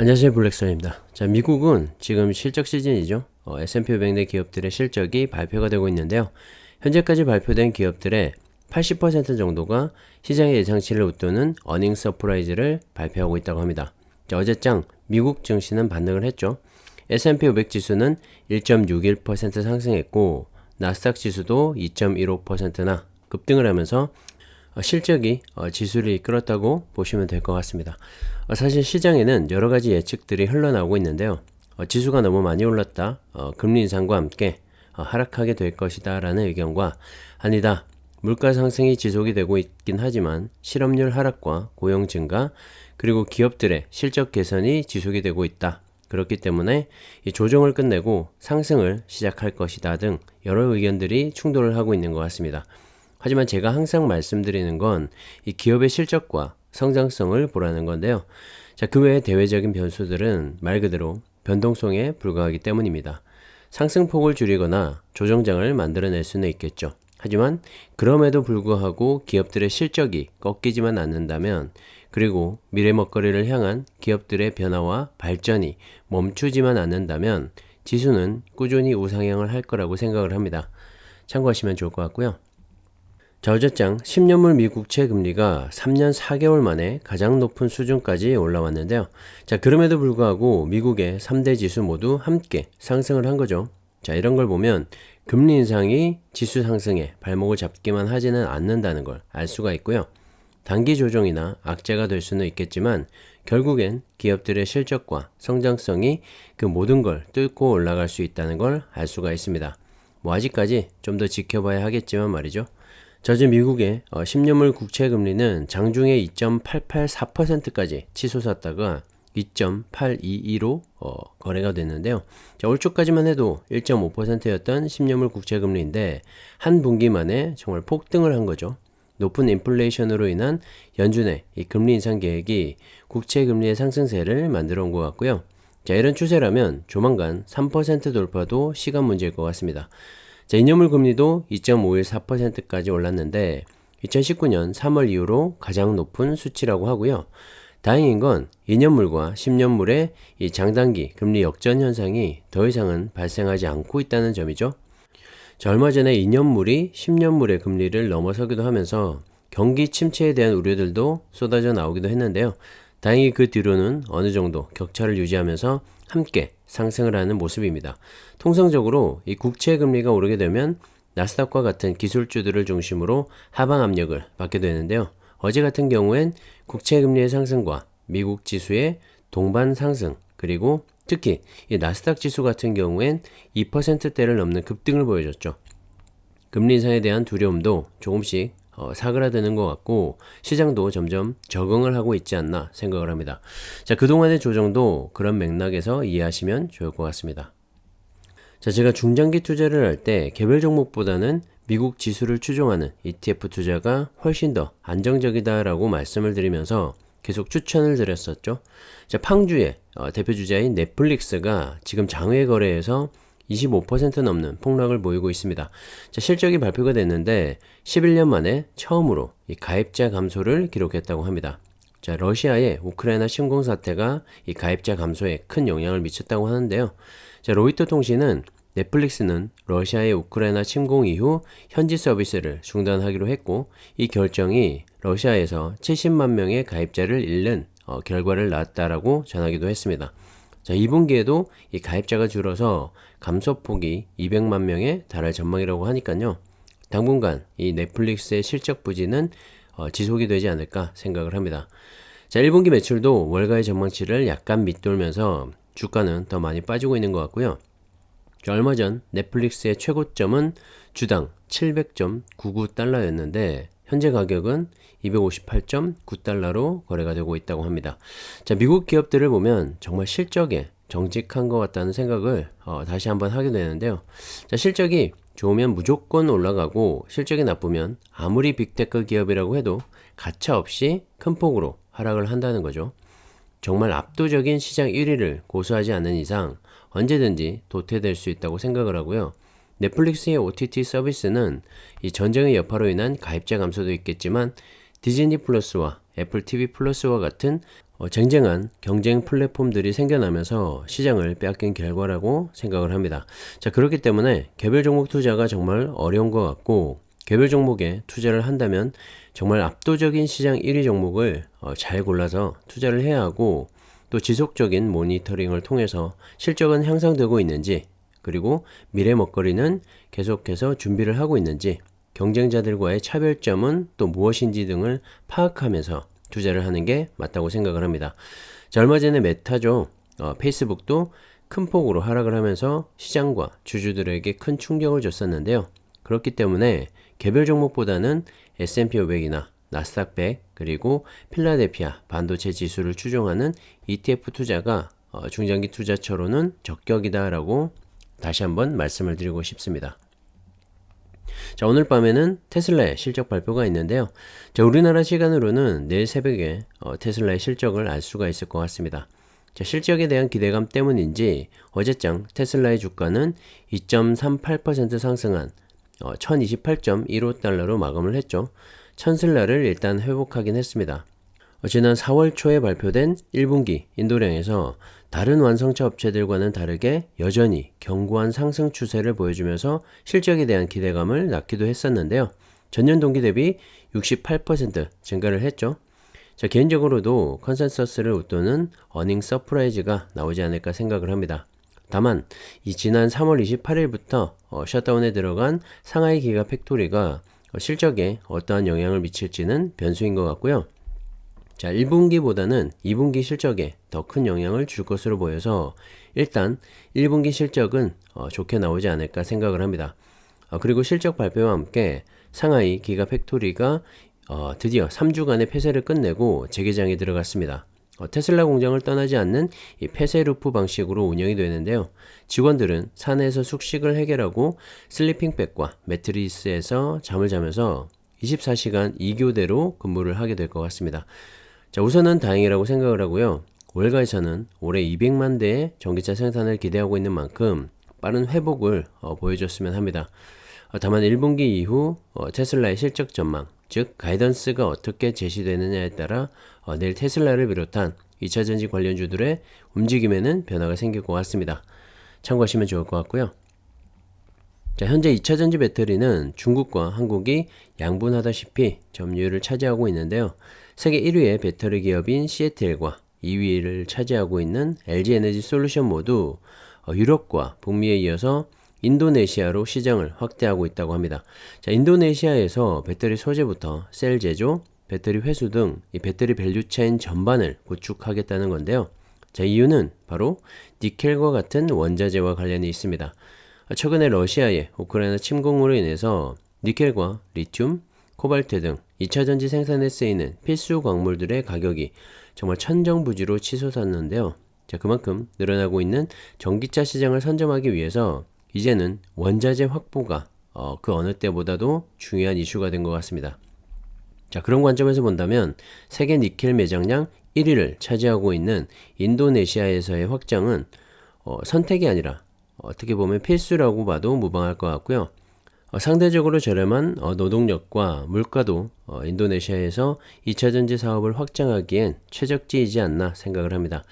안녕하세요, 블랙선입니다. 자, 미국은 지금 실적 시즌이죠. S&P 500 내 기업들의 실적이 발표가 되고 있는데요. 현재까지 발표된 기업들의 80% 정도가 시장의 예상치를 웃도는 어닝 서프라이즈를 발표하고 있다고 합니다. 자, 어제장 미국 증시는 반등을 했죠. S&P 500 지수는 1.61% 상승했고 나스닥 지수도 2.15%나 급등을 하면서 실적이 지수를 이끌었다고 보시면 될 것 같습니다. 사실 시장에는 여러 가지 예측들이 흘러나오고 있는데요. 지수가 너무 많이 올랐다, 금리 인상과 함께 하락하게 될 것이다 라는 의견과, 아니다, 물가 상승이 지속이 되고 있긴 하지만 실업률 하락과 고용 증가, 그리고 기업들의 실적 개선이 지속이 되고 있다, 그렇기 때문에 이 조정을 끝내고 상승을 시작할 것이다 등 여러 의견들이 충돌을 하고 있는 것 같습니다. 하지만 제가 항상 말씀드리는 건 이 기업의 실적과 성장성을 보라는 건데요. 자, 그 외의 대외적인 변수들은 말 그대로 변동성에 불과하기 때문입니다. 상승폭을 줄이거나 조정장을 만들어낼 수는 있겠죠. 하지만 그럼에도 불구하고 기업들의 실적이 꺾이지만 않는다면, 그리고 미래 먹거리를 향한 기업들의 변화와 발전이 멈추지만 않는다면 지수는 꾸준히 우상향을 할 거라고 생각을 합니다. 참고하시면 좋을 것 같고요. 자, 어제장 10년물 미국채 금리가 3년 4개월 만에 가장 높은 수준까지 올라왔는데요. 자, 그럼에도 불구하고 미국의 3대 지수 모두 함께 상승을 한 거죠. 자, 이런 걸 보면 금리 인상이 지수 상승에 발목을 잡기만 하지는 않는다는 걸 알 수가 있고요. 단기 조정이나 악재가 될 수는 있겠지만 결국엔 기업들의 실적과 성장성이 그 모든 걸 뚫고 올라갈 수 있다는 걸 알 수가 있습니다. 아직까지 좀 더 지켜봐야 하겠지만 말이죠. 자, 어제 미국의 10년물 국채 금리는 장중에 2.884%까지 치솟았다가 2.822로 거래가 됐는데요. 자, 올 초까지만 해도 1.5%였던 10년물 국채 금리인데 한 분기 만에 정말 폭등을 한 거죠. 높은 인플레이션으로 인한 연준의 이 금리 인상 계획이 국채 금리의 상승세를 만들어 온 것 같고요. 자, 이런 추세라면 조만간 3% 돌파도 시간 문제일 것 같습니다. 자, 2년물 금리도 2.514%까지 올랐는데 2019년 3월 이후로 가장 높은 수치라고 하고요. 다행인 건 2년물과 10년물의 이 장단기 금리 역전 현상이 더 이상은 발생하지 않고 있다는 점이죠. 자, 얼마 전에 2년물이 10년물의 금리를 넘어서기도 하면서 경기 침체에 대한 우려들도 쏟아져 나오기도 했는데요. 다행히 그 뒤로는 어느 정도 격차를 유지하면서 함께 상승을 하는 모습입니다. 통상적으로 이 국채 금리가 오르게 되면 나스닥과 같은 기술주들을 중심으로 하방 압력을 받게 되는데요. 어제 같은 경우엔 국채 금리의 상승과 미국 지수의 동반 상승, 그리고 특히 이 나스닥 지수 같은 경우엔 2%대를 넘는 급등을 보여줬죠. 금리 인상에 대한 두려움도 조금씩 사그라드는 것 같고 시장도 점점 적응을 하고 있지 않나 생각을 합니다. 자, 그동안의 조정도 그런 맥락에서 이해하시면 좋을 것 같습니다. 자, 제가 중장기 투자를 할 때 개별 종목보다는 미국 지수를 추종하는 ETF 투자가 훨씬 더 안정적이다라고 말씀을 드리면서 계속 추천을 드렸었죠. 자, 팡주의 대표 주자인 넷플릭스가 지금 장외 거래에서 25% 넘는 폭락을 보이고 있습니다. 자, 실적이 발표가 됐는데 11년 만에 처음으로 이 가입자 감소를 기록했다고 합니다. 자, 러시아의 우크라이나 침공 사태가 이 가입자 감소에 큰 영향을 미쳤다고 하는데요. 자, 로이터 통신은 넷플릭스는 러시아의 우크라이나 침공 이후 현지 서비스를 중단하기로 했고 이 결정이 러시아에서 70만 명의 가입자를 잃는 결과를 낳았다라고 전하기도 했습니다. 자, 2분기에도 이 가입자가 줄어서 감소폭이 200만 명에 달할 전망이라고 하니까요. 당분간 이 넷플릭스의 실적 부진은 지속이 되지 않을까 생각을 합니다. 자, 1분기 매출도 월가의 전망치를 약간 밑돌면서 주가는 더 많이 빠지고 있는 것 같고요. 자, 얼마 전 넷플릭스의 최고점은 주당 700.99달러였는데 현재 가격은 258.9달러로 거래가 되고 있다고 합니다. 자, 미국 기업들을 보면 정말 실적에 정직한 것 같다는 생각을 다시 한번 하게 되는데요. 자, 실적이 좋으면 무조건 올라가고 실적이 나쁘면 아무리 빅테크 기업이라고 해도 가차없이 큰 폭으로 하락을 한다는 거죠. 정말 압도적인 시장 1위를 고수하지 않는 이상 언제든지 도태될 수 있다고 생각을 하고요. 넷플릭스의 OTT 서비스는 이 전쟁의 여파로 인한 가입자 감소도 있겠지만 디즈니 플러스와 애플 TV 플러스와 같은 쟁쟁한 경쟁 플랫폼들이 생겨나면서 시장을 빼앗긴 결과라고 생각을 합니다. 자, 그렇기 때문에 개별 종목 투자가 정말 어려운 것 같고, 개별 종목에 투자를 한다면 정말 압도적인 시장 1위 종목을 잘 골라서 투자를 해야 하고, 또 지속적인 모니터링을 통해서 실적은 향상되고 있는지, 그리고 미래 먹거리는 계속해서 준비를 하고 있는지, 경쟁자들과의 차별점은 또 무엇인지 등을 파악하면서 투자를 하는 게 맞다고 생각을 합니다. 자, 얼마 전에 메타죠. 페이스북도 큰 폭으로 하락을 하면서 시장과 주주들에게 큰 충격을 줬었는데요. 그렇기 때문에 개별 종목보다는 S&P 500이나 나스닥 100 그리고 필라델피아 반도체 지수를 추종하는 ETF 투자가 중장기 투자처로는 적격이다라고 다시 한번 말씀을 드리고 싶습니다. 자, 오늘 밤에는 테슬라의 실적 발표가 있는데요. 자, 우리나라 시간으로는 내일 새벽에 테슬라의 실적을 알 수가 있을 것 같습니다. 자, 실적에 대한 기대감 때문인지 어제장 테슬라의 주가는 2.38% 상승한 1028.15달러로 마감을 했죠. 천슬라를 일단 회복하긴 했습니다. 지난 4월 초에 발표된 1분기 인도량에서 다른 완성차 업체들과는 다르게 여전히 견고한 상승 추세를 보여주면서 실적에 대한 기대감을 낳기도 했었는데요. 전년 동기 대비 68% 증가를 했죠. 자, 개인적으로도 컨센서스를 웃도는 어닝 서프라이즈가 나오지 않을까 생각을 합니다. 다만 이 지난 3월 28일부터 셧다운에 들어간 상하이 기가 팩토리가 실적에 어떠한 영향을 미칠지는 변수인 것 같고요. 자, 1분기보다는 2분기 실적에 더 큰 영향을 줄 것으로 보여서 일단 1분기 실적은 좋게 나오지 않을까 생각을 합니다. 그리고 실적 발표와 함께 상하이 기가 팩토리가 드디어 3주간의 폐쇄를 끝내고 재개장에 들어갔습니다. 테슬라 공장을 떠나지 않는 이 폐쇄 루프 방식으로 운영이 되는데요. 직원들은 사내에서 숙식을 해결하고 슬리핑백과 매트리스에서 잠을 자면서 24시간 2교대로 근무를 하게 될 것 같습니다. 자, 우선은 다행이라고 생각을 하고요. 월가에서는 올해 200만 대의 전기차 생산을 기대하고 있는 만큼 빠른 회복을 보여줬으면 합니다. 다만 1분기 이후 테슬라의 실적 전망, 즉 가이던스가 어떻게 제시되느냐에 따라 내일 테슬라를 비롯한 2차전지 관련주들의 움직임에는 변화가 생길 것 같습니다. 참고하시면 좋을 것 같고요. 자, 현재 2차전지 배터리는 중국과 한국이 양분하다시피 점유율을 차지하고 있는데요. 세계 1위의 배터리 기업인 CATL과 2위를 차지하고 있는 LG에너지 솔루션 모두 유럽과 북미에 이어서 인도네시아로 시장을 확대하고 있다고 합니다. 자, 인도네시아에서 배터리 소재부터 셀 제조, 배터리 회수 등 이 배터리 밸류체인 전반을 구축하겠다는 건데요. 자, 이유는 바로 니켈과 같은 원자재와 관련이 있습니다. 최근에 러시아의 우크라이나 침공으로 인해서 니켈과 리튬, 코발트 등 2차전지 생산에 쓰이는 필수 광물들의 가격이 정말 천정부지로 치솟았는데요. 자, 그만큼 늘어나고 있는 전기차 시장을 선점하기 위해서 이제는 원자재 확보가 그 어느 때보다도 중요한 이슈가 된 것 같습니다. 자, 그런 관점에서 본다면 세계 니켈 매장량 1위를 차지하고 있는 인도네시아에서의 확장은 선택이 아니라 어떻게 보면 필수라고 봐도 무방할 것 같고요. 상대적으로 저렴한 노동력과 물가도 인도네시아에서 2차전지 사업을 확장하기엔 최적지이지 않나 생각을 합니다.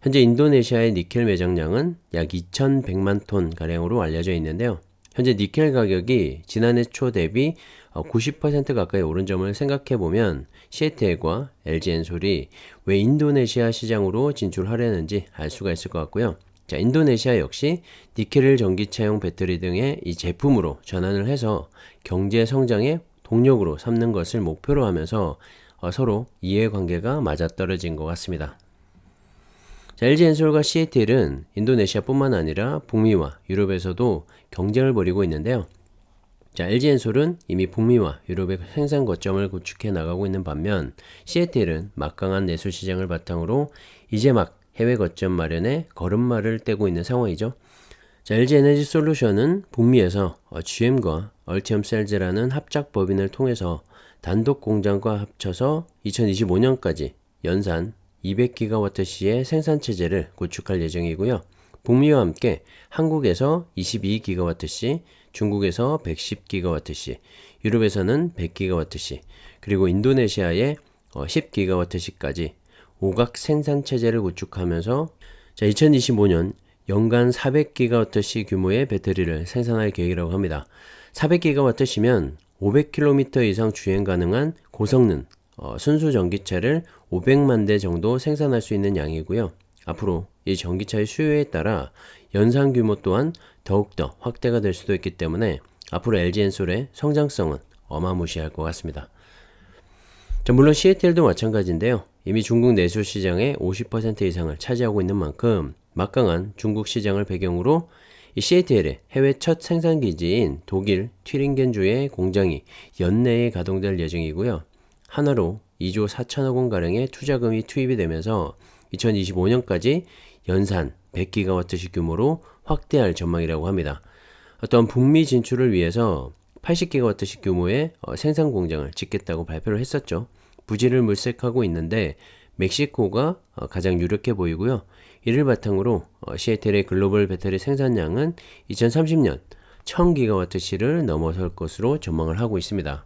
현재 인도네시아의 니켈 매장량은 약 2,100만 톤 가량으로 알려져 있는데요. 현재 니켈 가격이 지난해 초 대비 90% 가까이 오른 점을 생각해보면 CATL과 LG엔솔이 왜 인도네시아 시장으로 진출하려는지 알 수가 있을 것 같고요. 자, 인도네시아 역시 니켈을 전기차용 배터리 등의 이 제품으로 전환을 해서 경제 성장의 동력으로 삼는 것을 목표로 하면서 서로 이해관계가 맞아떨어진 것 같습니다. 자, LG엔솔과 CATL은 인도네시아뿐만 아니라 북미와 유럽에서도 경쟁을 벌이고 있는데요. 자, LG엔솔은 이미 북미와 유럽의 생산 거점을 구축해 나가고 있는 반면 CATL은 막강한 내수 시장을 바탕으로 이제 막 해외 거점 마련에 걸음마를 떼고 있는 상황이죠. 자, LG에너지 솔루션은 북미에서 GM과 얼티엄셀즈라는 합작 법인을 통해서 단독 공장과 합쳐서 2025년까지 연산 200GWh의 생산 체제를 구축할 예정이고요. 북미와 함께 한국에서 22GWh, 중국에서 110GWh, 유럽에서는 100GWh, 그리고 인도네시아에 10GWh까지 오각 생산 체제를 구축하면서 2025년 연간 400GWh 규모의 배터리를 생산할 계획이라고 합니다. 400GWh면 500km 이상 주행 가능한 고성능 순수 전기차를 500만 대 정도 생산할 수 있는 양이고요. 앞으로 이 전기차의 수요에 따라 연산 규모 또한 더욱더 확대가 될 수도 있기 때문에 앞으로 LG엔솔의 성장성은 어마무시할 것 같습니다. 물론 CATL도 마찬가지인데요. 이미 중국 내수 시장의 50% 이상을 차지하고 있는 만큼 막강한 중국 시장을 배경으로 이 CATL의 해외 첫 생산 기지인 독일 튀링겐주의 공장이 연내에 가동될 예정이고요. 하나로 2조 4천억 원 가량의 투자금이 투입이 되면서 2025년까지 연산 100GWh 규모로 확대할 전망이라고 합니다. 어떤 북미 진출을 위해서 80GWh 규모의 생산 공장을 짓겠다고 발표를 했었죠. 부지를 물색하고 있는데 멕시코가 가장 유력해 보이고요. 이를 바탕으로 CATL의 글로벌 배터리 생산량은 2030년 1000GWh를 넘어설 것으로 전망을 하고 있습니다.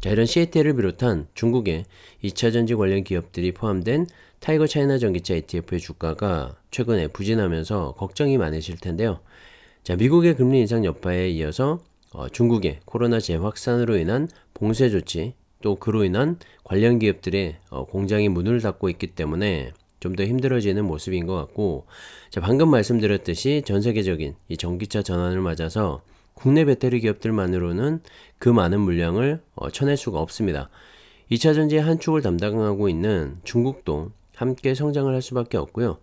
이런 CATL을 비롯한 중국의 2차전지 관련 기업들이 포함된 타이거 차이나 전기차 ETF의 주가가 최근에 부진하면서 걱정이 많으실 텐데요. 미국의 금리 인상 여파에 이어서 중국의 코로나 재확산으로 인한 봉쇄 조치, 또 그로 인한 관련 기업들의 공장이 문을 닫고 있기 때문에 좀 더 힘들어지는 모습인 것 같고, 방금 말씀드렸듯이 전 세계적인 이 전기차 전환을 맞아서 국내 배터리 기업들만으로는 그 많은 물량을 쳐낼 수가 없습니다. 2차 전지의 한 축을 담당하고 있는 중국도 함께 성장을 할 수밖에 없고요.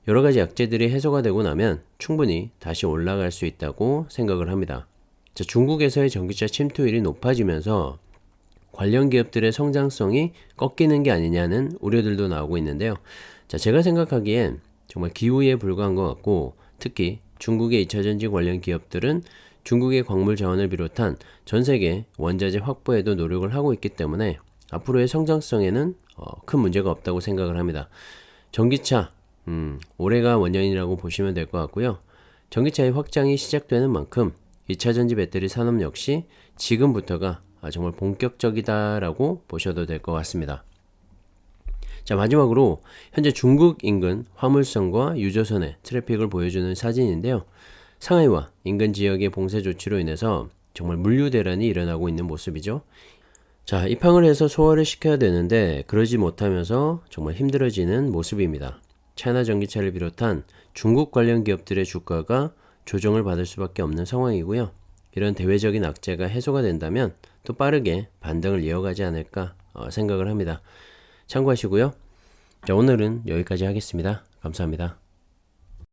여러 가지 약재들이 해소가 되고 나면 충분히 다시 올라갈 수 있다고 생각을 합니다. 중국에서의 전기차 침투율이 높아지면서 관련 기업들의 성장성이 꺾이는 게 아니냐는 우려들도 나오고 있는데요. 제가 생각하기엔 정말 기우에 불과한 것 같고, 특히 중국의 2차전지 관련 기업들은 중국의 광물 자원을 비롯한 전 세계 원자재 확보에도 노력을 하고 있기 때문에 앞으로의 성장성에는 큰 문제가 없다고 생각을 합니다. 전기차, 올해가 원년이라고 보시면 될 것 같고요. 전기차의 확장이 시작되는 만큼 2차전지 배터리 산업 역시 지금부터가 정말 본격적이다라고 보셔도 될 것 같습니다. 마지막으로 현재 중국 인근 화물선과 유조선의 트래픽을 보여주는 사진인데요. 상하이와 인근 지역의 봉쇄 조치로 인해서 정말 물류 대란이 일어나고 있는 모습이죠. 입항을 해서 소화를 시켜야 되는데 그러지 못하면서 정말 힘들어지는 모습입니다. 차이나 전기차를 비롯한 중국 관련 기업들의 주가가 조정을 받을 수밖에 없는 상황이고요. 이런 대외적인 악재가 해소가 된다면 또 빠르게 반등을 이어가지 않을까 생각을 합니다. 참고하시고요. 오늘은 여기까지 하겠습니다. 감사합니다.